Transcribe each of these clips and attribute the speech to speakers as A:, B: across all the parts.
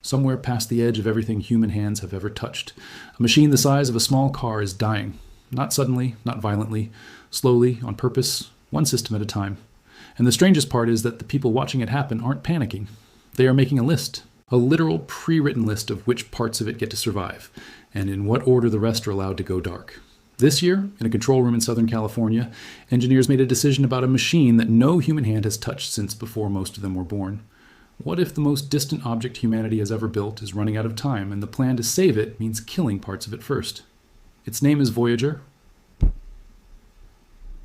A: somewhere past the edge of everything human hands have ever touched. A machine the size of a small car is dying. Not suddenly, not violently, slowly, on purpose, one system at a time. And the strangest part is that the people watching it happen aren't panicking. They are making a list, a literal pre-written list of which parts of it get to survive, and in what order the rest are allowed to go dark. This year, in a control room in Southern California, engineers made a decision about a machine that no human hand has touched since before most of them were born. What if the most distant object humanity has ever built is running out of time, and the plan to save it means killing parts of it first? Its name is Voyager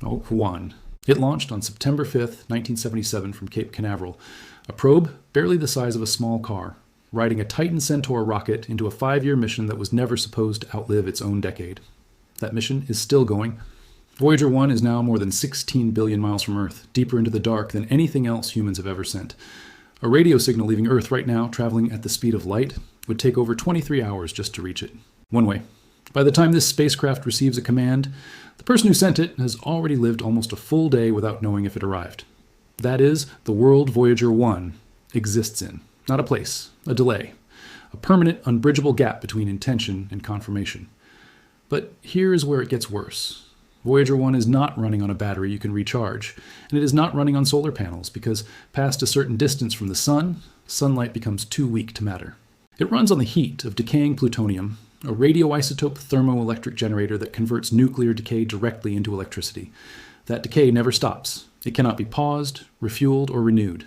A: 1. It launched on September 5th, 1977 from Cape Canaveral, a probe barely the size of a small car, riding a Titan Centaur rocket into a 5-year mission that was never supposed to outlive its own decade. That mission is still going. Voyager 1 is now more than 16 billion miles from Earth, deeper into the dark than anything else humans have ever sent. A radio signal leaving Earth right now, traveling at the speed of light, would take over 23 hours just to reach it. One way. By the time this spacecraft receives a command, the person who sent it has already lived almost a full day without knowing if it arrived. That is, the world Voyager 1 exists in. Not a place, a delay. A permanent, unbridgeable gap between intention and confirmation. But here is where it gets worse. Voyager 1 is not running on a battery you can recharge, and it is not running on solar panels because past a certain distance from the sun, sunlight becomes too weak to matter. It runs on the heat of decaying plutonium, a radioisotope thermoelectric generator that converts nuclear decay directly into electricity. That decay never stops. It cannot be paused, refueled, or renewed.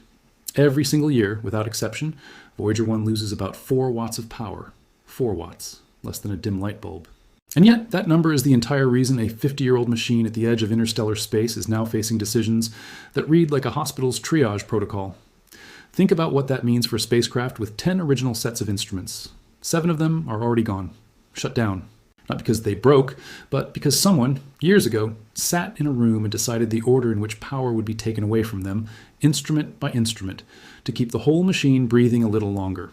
A: Every single year, without exception, Voyager 1 loses about 4 watts of power. 4 watts, less than a dim light bulb. And yet, that number is the entire reason a 50-year-old machine at the edge of interstellar space is now facing decisions that read like a hospital's triage protocol. Think about what that means for a spacecraft with 10 original sets of instruments. 7 of them are already gone, shut down. Not because they broke, but because someone, years ago, sat in a room and decided the order in which power would be taken away from them, instrument by instrument, to keep the whole machine breathing a little longer.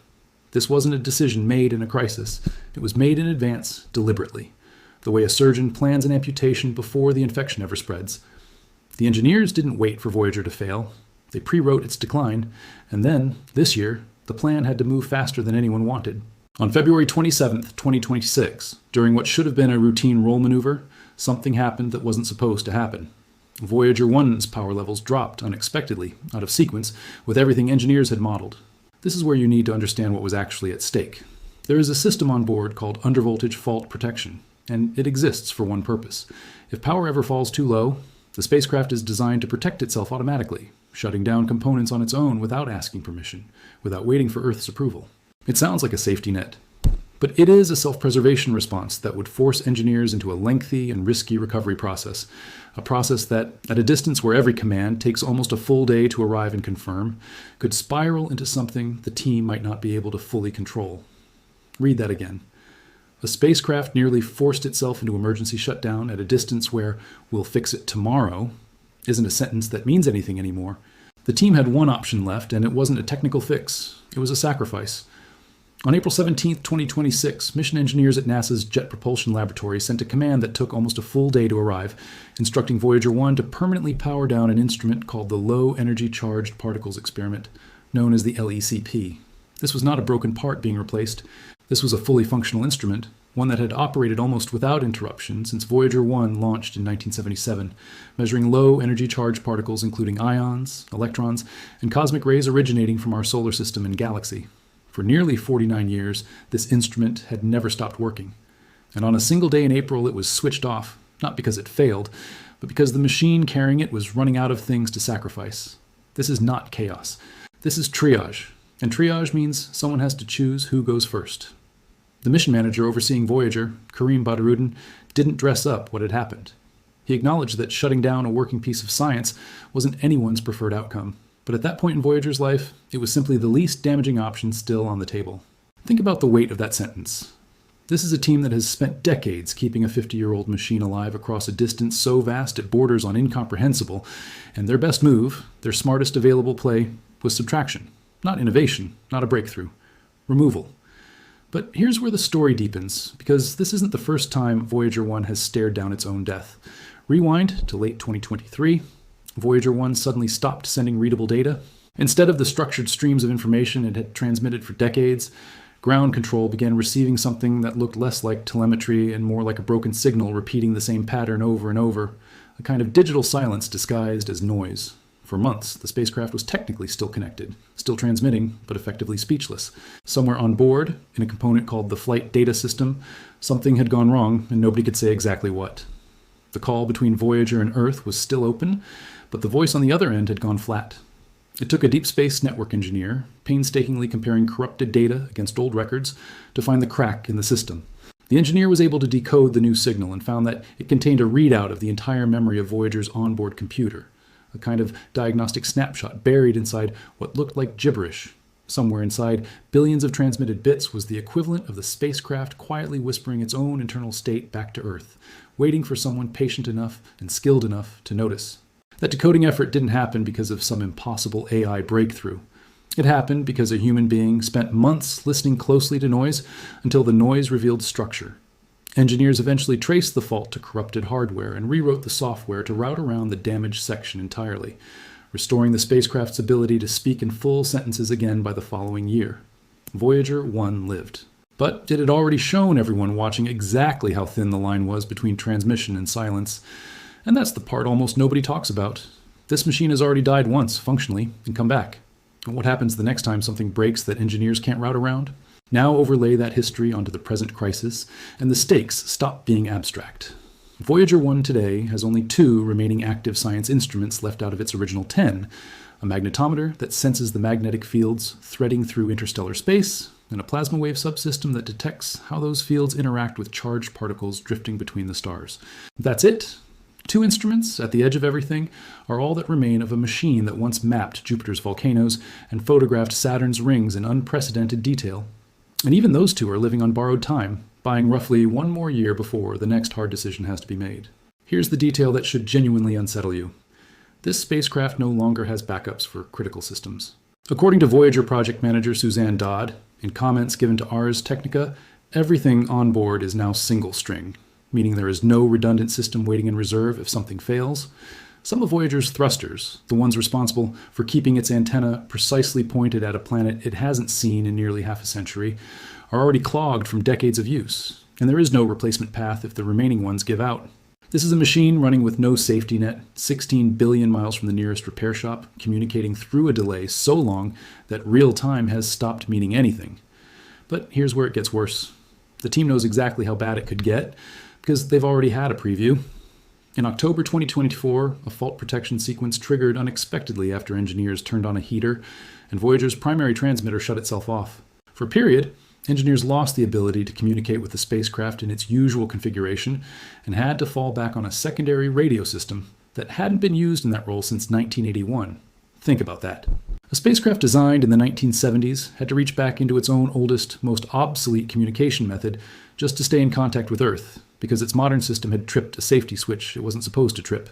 A: This wasn't a decision made in a crisis. It was made in advance, deliberately, the way a surgeon plans an amputation before the infection ever spreads. The engineers didn't wait for Voyager to fail. They pre-wrote its decline, and then, this year, the plan had to move faster than anyone wanted. On February 27, 2026, during what should have been a routine roll maneuver, something happened that wasn't supposed to happen. Voyager 1's power levels dropped unexpectedly, out of sequence, with everything engineers had modeled. This is where you need to understand what was actually at stake. There is a system on board called undervoltage fault protection, and it exists for one purpose. If power ever falls too low, the spacecraft is designed to protect itself automatically, shutting down components on its own without asking permission, without waiting for Earth's approval. It sounds like a safety net, but it is a self-preservation response that would force engineers into a lengthy and risky recovery process, a process that, at a distance where every command takes almost a full day to arrive and confirm, could spiral into something the team might not be able to fully control. Read that again. A spacecraft nearly forced itself into emergency shutdown at a distance where "we'll fix it tomorrow" isn't a sentence that means anything anymore. The team had one option left, and it wasn't a technical fix. It was a sacrifice. On April 17, 2026, mission engineers at NASA's Jet Propulsion Laboratory sent a command that took almost a full day to arrive, instructing Voyager 1 to permanently power down an instrument called the Low Energy Charged Particles Experiment, known as the LECP. This was not a broken part being replaced. This was a fully functional instrument, one that had operated almost without interruption since Voyager 1 launched in 1977, measuring low energy charged particles including ions, electrons, and cosmic rays originating from our solar system and galaxy. For nearly 49 years, this instrument had never stopped working. And on a single day in April, it was switched off, not because it failed, but because the machine carrying it was running out of things to sacrifice. This is not chaos. This is triage. And triage means someone has to choose who goes first. The mission manager overseeing Voyager, Kareem Badarudin, didn't dress up what had happened. He acknowledged that shutting down a working piece of science wasn't anyone's preferred outcome. But at that point in Voyager's life, it was simply the least damaging option still on the table. Think about the weight of that sentence. This is a team that has spent decades keeping a 50-year-old machine alive across a distance so vast it borders on incomprehensible, and their best move, their smartest available play, was subtraction. Not innovation, not a breakthrough. Removal. But here's where the story deepens, because this isn't the first time Voyager 1 has stared down its own death. Rewind to late 2023. Voyager 1 suddenly stopped sending readable data. Instead of the structured streams of information it had transmitted for decades, ground control began receiving something that looked less like telemetry and more like a broken signal repeating the same pattern over and over, a kind of digital silence disguised as noise. For months, the spacecraft was technically still connected, still transmitting, but effectively speechless. Somewhere on board, in a component called the Flight Data System, something had gone wrong and nobody could say exactly what. The call between Voyager and Earth was still open, but the voice on the other end had gone flat. It took a deep space network engineer, painstakingly comparing corrupted data against old records, to find the crack in the system. The engineer was able to decode the new signal and found that it contained a readout of the entire memory of Voyager's onboard computer, a kind of diagnostic snapshot buried inside what looked like gibberish. Somewhere inside billions of transmitted bits was the equivalent of the spacecraft quietly whispering its own internal state back to Earth, waiting for someone patient enough and skilled enough to notice. That decoding effort didn't happen because of some impossible AI breakthrough. It happened because a human being spent months listening closely to noise until the noise revealed structure. Engineers eventually traced the fault to corrupted hardware and rewrote the software to route around the damaged section entirely, restoring the spacecraft's ability to speak in full sentences again by the following year. Voyager 1 lived. But it had already shown everyone watching exactly how thin the line was between transmission and silence. And that's the part almost nobody talks about. This machine has already died once, functionally, and come back. And what happens the next time something breaks that engineers can't route around? Now overlay that history onto the present crisis, and the stakes stop being abstract. Voyager 1 today has only 2 remaining active science instruments left out of its original 10, a magnetometer that senses the magnetic fields threading through interstellar space, and a plasma wave subsystem that detects how those fields interact with charged particles drifting between the stars. That's it. 2 instruments, at the edge of everything, are all that remain of a machine that once mapped Jupiter's volcanoes and photographed Saturn's rings in unprecedented detail. And even those 2 are living on borrowed time, buying roughly 1 more year before the next hard decision has to be made. Here's the detail that should genuinely unsettle you. This spacecraft no longer has backups for critical systems. According to Voyager project manager Suzanne Dodd, in comments given to Ars Technica, everything on board is now single string, meaning there is no redundant system waiting in reserve if something fails. Some of Voyager's thrusters, the ones responsible for keeping its antenna precisely pointed at a planet it hasn't seen in nearly half a century, are already clogged from decades of use, and there is no replacement path if the remaining ones give out. This is a machine running with no safety net, 16 billion miles from the nearest repair shop, communicating through a delay so long that real time has stopped meaning anything. But here's where it gets worse. The team knows exactly how bad it could get, because they've already had a preview. In October 2024, a fault protection sequence triggered unexpectedly after engineers turned on a heater, and Voyager's primary transmitter shut itself off. For a period, engineers lost the ability to communicate with the spacecraft in its usual configuration and had to fall back on a secondary radio system that hadn't been used in that role since 1981. Think about that. A spacecraft designed in the 1970s had to reach back into its own oldest, most obsolete communication method just to stay in contact with Earth, because its modern system had tripped a safety switch it wasn't supposed to trip.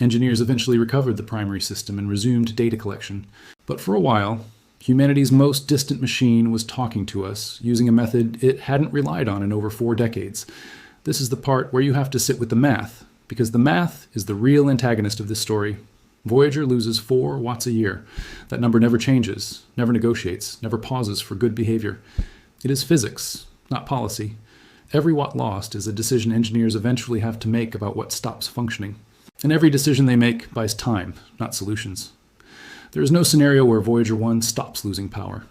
A: Engineers eventually recovered the primary system and resumed data collection. But for a while, humanity's most distant machine was talking to us using a method it hadn't relied on in over 4 decades. This is the part where you have to sit with the math, because the math is the real antagonist of this story. Voyager loses 4 watts a year. That number never changes, never negotiates, never pauses for good behavior. It is physics, not policy. Every watt lost is a decision engineers eventually have to make about what stops functioning. And every decision they make buys time, not solutions. There is no scenario where Voyager 1 stops losing power.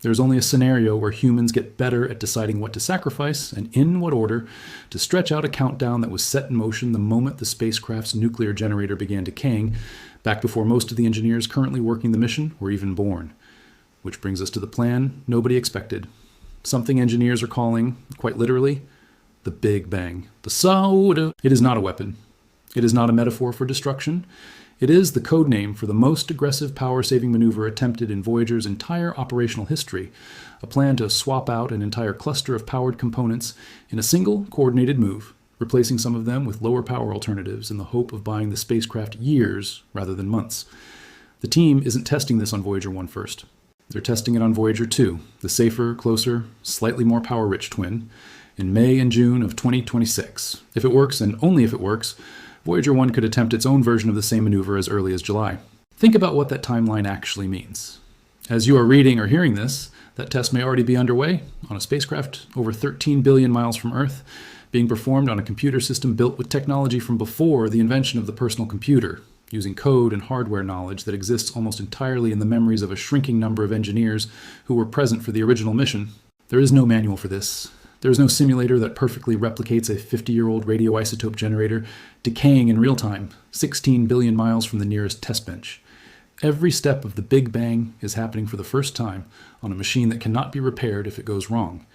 A: There is only a scenario where humans get better at deciding what to sacrifice and in what order to stretch out a countdown that was set in motion the moment the spacecraft's nuclear generator began decaying, back before most of the engineers currently working the mission were even born. Which brings us to the plan nobody expected. Something engineers are calling, quite literally, the Big Bang. The soda. It is not a weapon. It is not a metaphor for destruction. It is the code name for the most aggressive power-saving maneuver attempted in Voyager's entire operational history, a plan to swap out an entire cluster of powered components in a single, coordinated move, replacing some of them with lower power alternatives in the hope of buying the spacecraft years rather than months. The team isn't testing this on Voyager 1 first. They're testing it on Voyager 2, the safer, closer, slightly more power-rich twin, in May and June of 2026. If it works, and only if it works, Voyager 1 could attempt its own version of the same maneuver as early as July. Think about what that timeline actually means. As you are reading or hearing this, that test may already be underway on a spacecraft over 13 billion miles from Earth, being performed on a computer system built with technology from before the invention of the personal computer, using code and hardware knowledge that exists almost entirely in the memories of a shrinking number of engineers who were present for the original mission. There is no manual for this. There is no simulator that perfectly replicates a 50-year-old radioisotope generator decaying in real time, 16 billion miles from the nearest test bench. Every step of the Big Bang is happening for the first time on a machine that cannot be repaired if it goes wrong.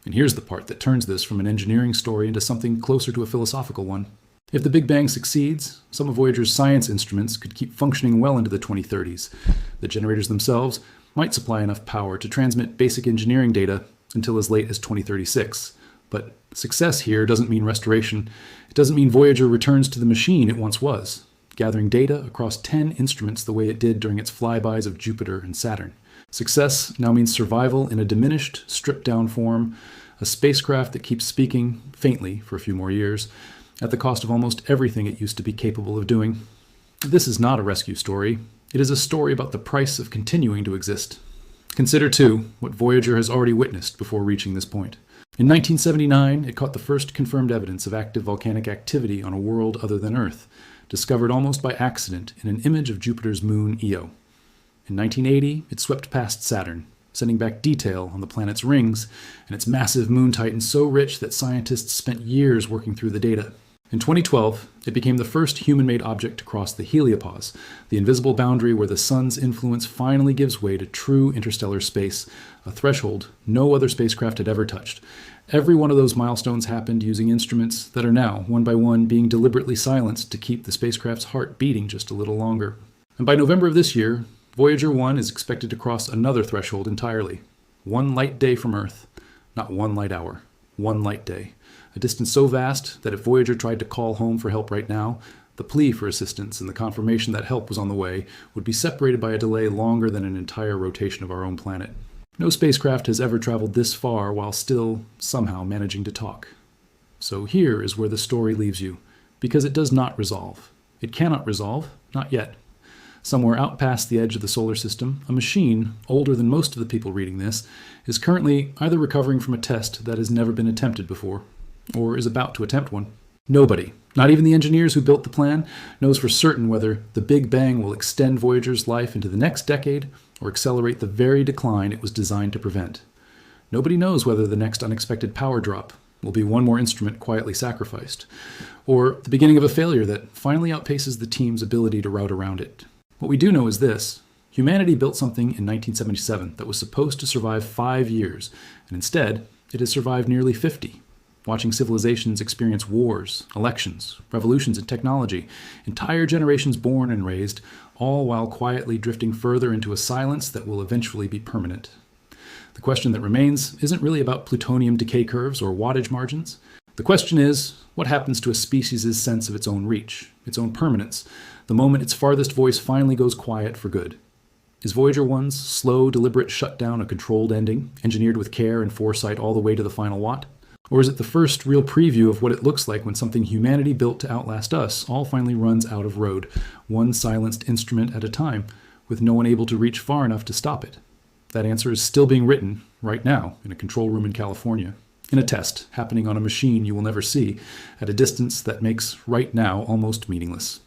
A: And here's the part that turns this from an engineering story into something closer to a philosophical one. If the Big Bang succeeds, some of Voyager's science instruments could keep functioning well into the 2030s. The generators themselves might supply enough power to transmit basic engineering data until as late as 2036. But success here doesn't mean restoration. It doesn't mean Voyager returns to the machine it once was, gathering data across 10 instruments the way it did during its flybys of Jupiter and Saturn. Success now means survival in a diminished, stripped-down form, a spacecraft that keeps speaking, faintly for a few more years, at the cost of almost everything it used to be capable of doing. This is not a rescue story. It is a story about the price of continuing to exist. Consider, too, what Voyager has already witnessed before reaching this point. In 1979, it caught the first confirmed evidence of active volcanic activity on a world other than Earth, discovered almost by accident in an image of Jupiter's moon Io. In 1980, it swept past Saturn, sending back detail on the planet's rings and its massive moon titan so rich that scientists spent years working through the data. In 2012, it became the first human-made object to cross the heliopause, the invisible boundary where the sun's influence finally gives way to true interstellar space, a threshold no other spacecraft had ever touched. Every one of those milestones happened using instruments that are now, one by one, being deliberately silenced to keep the spacecraft's heart beating just a little longer. And by November of this year, Voyager 1 is expected to cross another threshold entirely. 1 light day from Earth, not 1 light hour, 1 light day. A distance so vast that if Voyager tried to call home for help right now, the plea for assistance and the confirmation that help was on the way would be separated by a delay longer than an entire rotation of our own planet. No spacecraft has ever traveled this far while still, somehow, managing to talk. So here is where the story leaves you, because it does not resolve. It cannot resolve, not yet. Somewhere out past the edge of the solar system, a machine, older than most of the people reading this, is currently either recovering from a test that has never been attempted before, or is about to attempt one. Nobody, not even the engineers who built the plan, knows for certain whether the Big Bang will extend Voyager's life into the next decade or accelerate the very decline it was designed to prevent. Nobody knows whether the next unexpected power drop will be one more instrument quietly sacrificed, or the beginning of a failure that finally outpaces the team's ability to route around it. What we do know is this: humanity built something in 1977 that was supposed to survive 5 years, and instead, it has survived nearly 50. Watching civilizations experience wars, elections, revolutions in technology, entire generations born and raised, all while quietly drifting further into a silence that will eventually be permanent. The question that remains isn't really about plutonium decay curves or wattage margins. The question is, what happens to a species' sense of its own reach, its own permanence, the moment its farthest voice finally goes quiet for good? Is Voyager 1's slow, deliberate shutdown a controlled ending, engineered with care and foresight all the way to the final watt? Or is it the first real preview of what it looks like when something humanity built to outlast us all finally runs out of road, one silenced instrument at a time, with no one able to reach far enough to stop it? That answer is still being written, right now, in a control room in California, in a test happening on a machine you will never see, at a distance that makes right now almost meaningless.